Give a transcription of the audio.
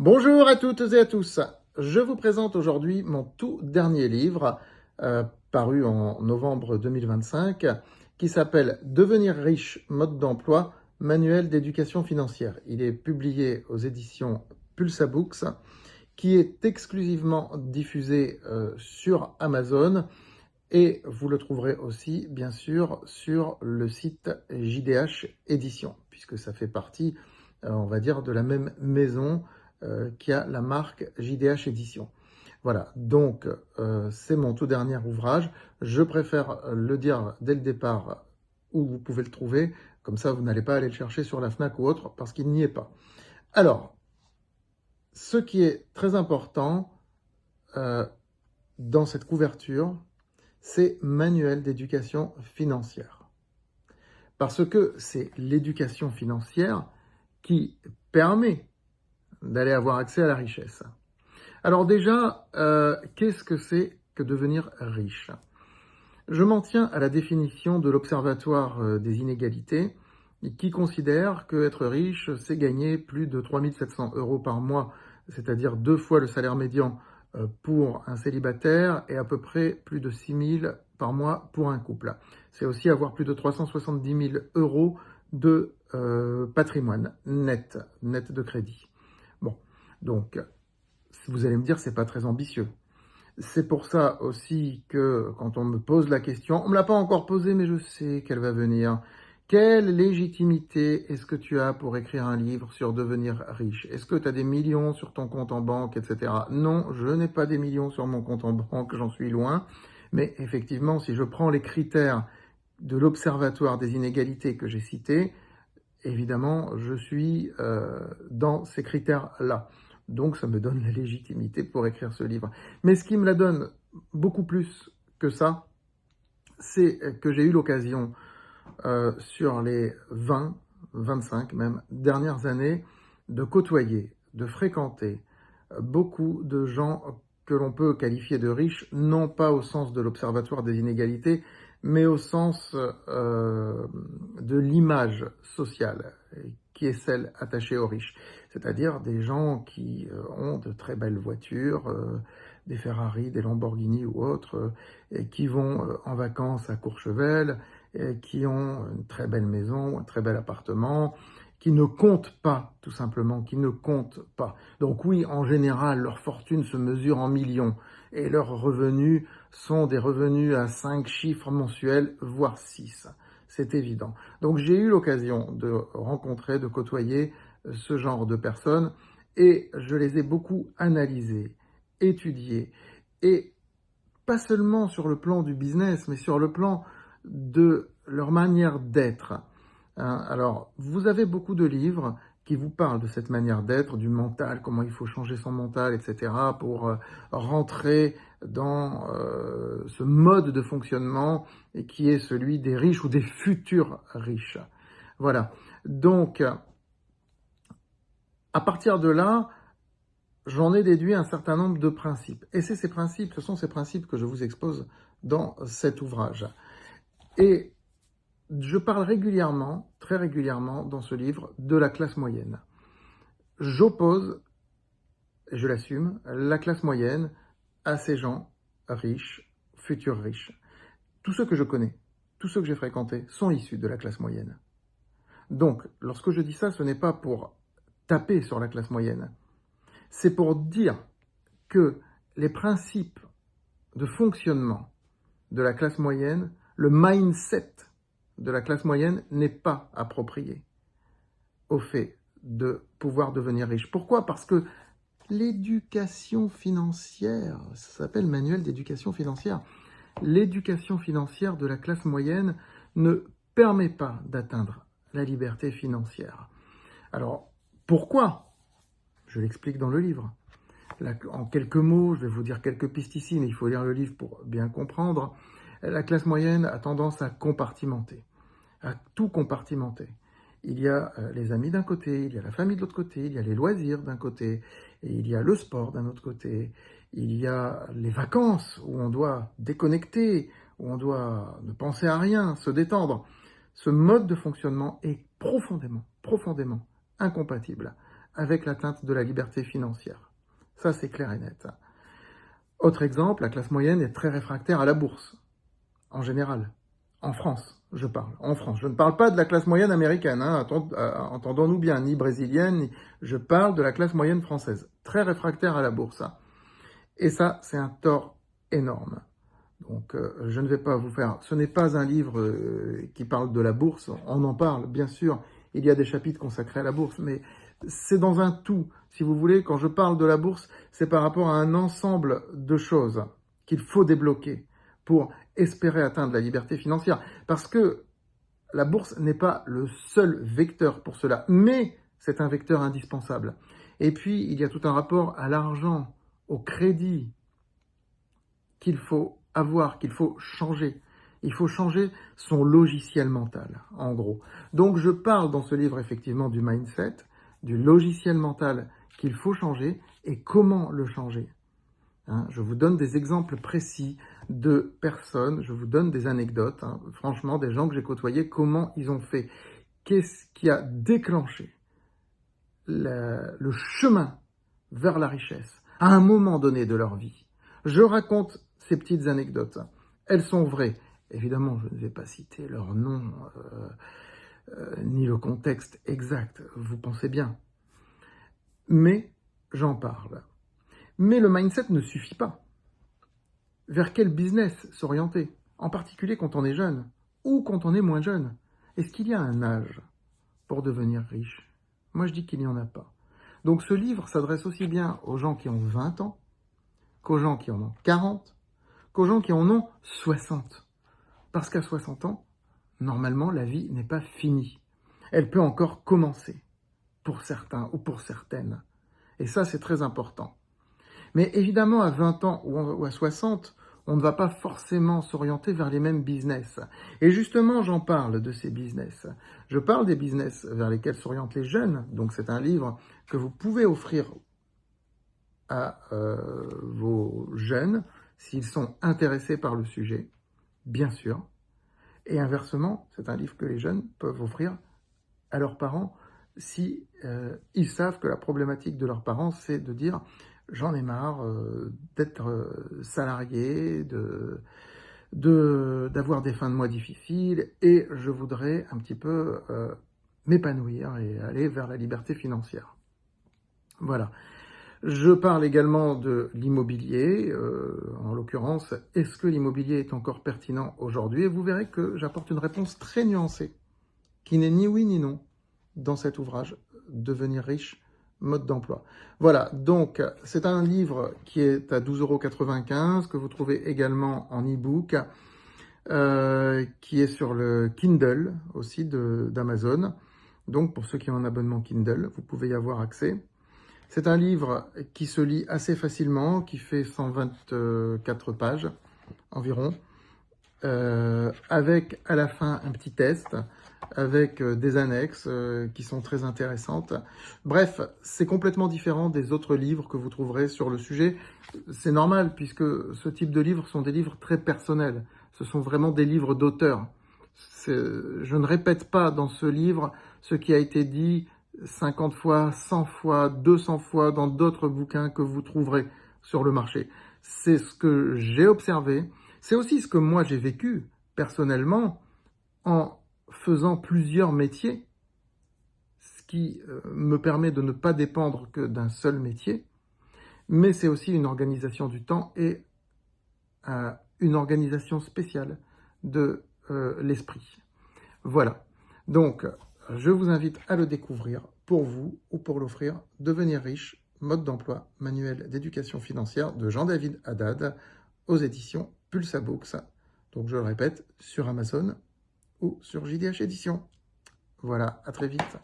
Bonjour à toutes et à tous. Je vous présente aujourd'hui mon tout dernier livre, paru en novembre 2025, qui s'appelle Devenir riche, mode d'emploi, manuel d'éducation financière. Il est publié aux éditions Pulsa Books, qui est exclusivement diffusé sur Amazon, et vous le trouverez aussi, bien sûr, sur le site JDH Édition, puisque ça fait partie, on va dire, de la même maison qui a la marque JDH Édition. Voilà, donc c'est mon tout dernier ouvrage. Je préfère le dire dès le départ où vous pouvez le trouver, comme ça vous n'allez pas aller le chercher sur la FNAC ou autre, parce qu'il n'y est pas. Alors, ce qui est très important euh, dans cette couverture, c'est manuel d'éducation financière. Parce que c'est l'éducation financière qui permet d'aller avoir accès à la richesse. Alors déjà, qu'est-ce que c'est que devenir riche? Je m'en tiens à la définition de l'Observatoire des inégalités, qui considère qu'être riche, c'est gagner plus de 3 700 € par mois, c'est-à-dire 2 fois le salaire médian pour un célibataire et à peu près plus de 6 000 par mois pour un couple. C'est aussi avoir plus de 370 000 € de patrimoine net de crédit. Bon, donc vous allez me dire, c'est pas très ambitieux. C'est pour ça aussi que quand on me pose la question, on me l'a pas encore posée, mais je sais qu'elle va venir. Quelle légitimité est-ce que tu as pour écrire un livre sur devenir riche? Est-ce que tu as des millions sur ton compte en banque, etc.? Non, je n'ai pas des millions sur mon compte en banque, j'en suis loin. Mais effectivement, si je prends les critères de l'Observatoire des inégalités que j'ai cités, évidemment, je suis dans ces critères-là. Donc, ça me donne la légitimité pour écrire ce livre. Mais ce qui me la donne beaucoup plus que ça, c'est que j'ai eu l'occasion, sur les 20, 25 même dernières années, de côtoyer, de fréquenter beaucoup de gens que l'on peut qualifier de riches, non pas au sens de l'Observatoire des inégalités, mais au sens de l'image sociale qui est celle attachée aux riches. C'est-à-dire des gens qui ont de très belles voitures, des Ferrari, des Lamborghini ou autres, et qui vont en vacances à Courchevel, et qui ont une très belle maison, un très bel appartement, qui ne comptent pas, tout simplement, qui ne comptent pas. Donc oui, en général, leur fortune se mesure en millions et leurs revenus sont des revenus à 5 chiffres mensuels, voire 6. C'est évident. Donc j'ai eu l'occasion de rencontrer, de côtoyer ce genre de personnes et je les ai beaucoup analysées, étudiées et pas seulement sur le plan du business, mais sur le plan de leur manière d'être. Alors, vous avez beaucoup de livres qui vous parlent de cette manière d'être, du mental, comment il faut changer son mental, etc., pour rentrer dans ce mode de fonctionnement et qui est celui des riches ou des futurs riches. Voilà. Donc, à partir de là, j'en ai déduit un certain nombre de principes. Et c'est ces principes, ce sont ces principes que je vous expose dans cet ouvrage. Et je parle régulièrement, très régulièrement, dans ce livre, de la classe moyenne. J'oppose, et je l'assume, la classe moyenne à ces gens riches, futurs riches. Tous ceux que je connais, tous ceux que j'ai fréquentés sont issus de la classe moyenne. Donc, lorsque je dis ça, ce n'est pas pour taper sur la classe moyenne. C'est pour dire que les principes de fonctionnement de la classe moyenne, le mindset de la classe moyenne n'est pas approprié au fait de pouvoir devenir riche. Pourquoi? Parce que l'éducation financière, ça s'appelle manuel d'éducation financière, l'éducation financière de la classe moyenne ne permet pas d'atteindre la liberté financière. Alors, pourquoi? Je l'explique dans le livre. En quelques mots, je vais vous dire quelques pistes ici, mais il faut lire le livre pour bien comprendre. La classe moyenne a tendance à compartimenter, à tout compartimenter. Il y a les amis d'un côté, il y a la famille de l'autre côté, il y a les loisirs d'un côté, et il y a le sport d'un autre côté, il y a les vacances où on doit déconnecter, où on doit ne penser à rien, se détendre. Ce mode de fonctionnement est profondément, profondément incompatible avec l'atteinte de la liberté financière. Ça, c'est clair et net. Autre exemple, la classe moyenne est très réfractaire à la bourse, en général. En France, je parle. En France. Je ne parle pas de la classe moyenne américaine, hein, entendons-nous bien, ni brésilienne, je parle de la classe moyenne française. Très réfractaire à la bourse. Et ça, c'est un tort énorme. Donc, je ne vais pas vous faire... Ce n'est pas un livre qui parle de la bourse. On en parle, bien sûr. Il y a des chapitres consacrés à la bourse, mais c'est dans un tout. Si vous voulez, quand je parle de la bourse, c'est par rapport à un ensemble de choses qu'il faut débloquer pour espérer atteindre la liberté financière. Parce que la bourse n'est pas le seul vecteur pour cela, mais c'est un vecteur indispensable. Et puis, il y a tout un rapport à l'argent, au crédit, qu'il faut avoir, qu'il faut changer. Il faut changer son logiciel mental, en gros. Donc, je parle dans ce livre, effectivement, du mindset, du logiciel mental qu'il faut changer et comment le changer. Hein, je vous donne des exemples précis de personnes, je vous donne des anecdotes, hein, franchement, des gens que j'ai côtoyés, comment ils ont fait. Qu'est-ce qui a déclenché le chemin vers la richesse à un moment donné de leur vie. Je raconte ces petites anecdotes. Elles sont vraies. Évidemment, je ne vais pas citer leur nom, ni le contexte exact, vous pensez bien. Mais j'en parle. Mais le mindset ne suffit pas. Vers quel business s'orienter? En particulier quand on est jeune ou quand on est moins jeune. Est-ce qu'il y a un âge pour devenir riche? Moi, je dis qu'il n'y en a pas. Donc ce livre s'adresse aussi bien aux gens qui ont 20 ans, qu'aux gens qui en ont 40, qu'aux gens qui en ont 60. Parce qu'à 60 ans, normalement, la vie n'est pas finie. Elle peut encore commencer, pour certains ou pour certaines. Et ça, c'est très important. Mais évidemment, à 20 ans ou à 60, on ne va pas forcément s'orienter vers les mêmes business. Et justement, j'en parle de ces business. Je parle des business vers lesquels s'orientent les jeunes. Donc, c'est un livre que vous pouvez offrir à vos jeunes s'ils sont intéressés par le sujet, bien sûr. Et inversement, c'est un livre que les jeunes peuvent offrir à leurs parents si ils savent que la problématique de leurs parents, c'est de dire « j'en ai marre d'être salarié, d'avoir des fins de mois difficiles et je voudrais un petit peu m'épanouir et aller vers la liberté financière ». Voilà. Je parle également de l'immobilier, en l'occurrence, est-ce que l'immobilier est encore pertinent aujourd'hui? Et vous verrez que j'apporte une réponse très nuancée, qui n'est ni oui ni non, dans cet ouvrage, Devenir riche, mode d'emploi. Voilà, donc c'est un livre qui est à 12,95 €, que vous trouvez également en e-book, qui est sur le Kindle aussi d'Amazon. Donc pour ceux qui ont un abonnement Kindle, vous pouvez y avoir accès. C'est un livre qui se lit assez facilement, qui fait 124 pages environ, avec à la fin un petit test, avec des annexes qui sont très intéressantes. Bref, c'est complètement différent des autres livres que vous trouverez sur le sujet. C'est normal, puisque ce type de livres sont des livres très personnels. Ce sont vraiment des livres d'auteur. Je ne répète pas dans ce livre ce qui a été dit 50 fois, 100 fois, 200 fois dans d'autres bouquins que vous trouverez sur le marché. C'est ce que j'ai observé. C'est aussi ce que moi j'ai vécu personnellement en faisant plusieurs métiers, ce qui me permet de ne pas dépendre que d'un seul métier, mais c'est aussi une organisation du temps et une organisation spéciale de l'esprit. Voilà. Donc, je vous invite à le découvrir pour vous ou pour l'offrir. Devenir riche, mode d'emploi, manuel d'éducation financière de Jean-David Haddad aux éditions Pulsa Books. Donc, je le répète, sur Amazon ou sur JDH Éditions. Voilà, à très vite.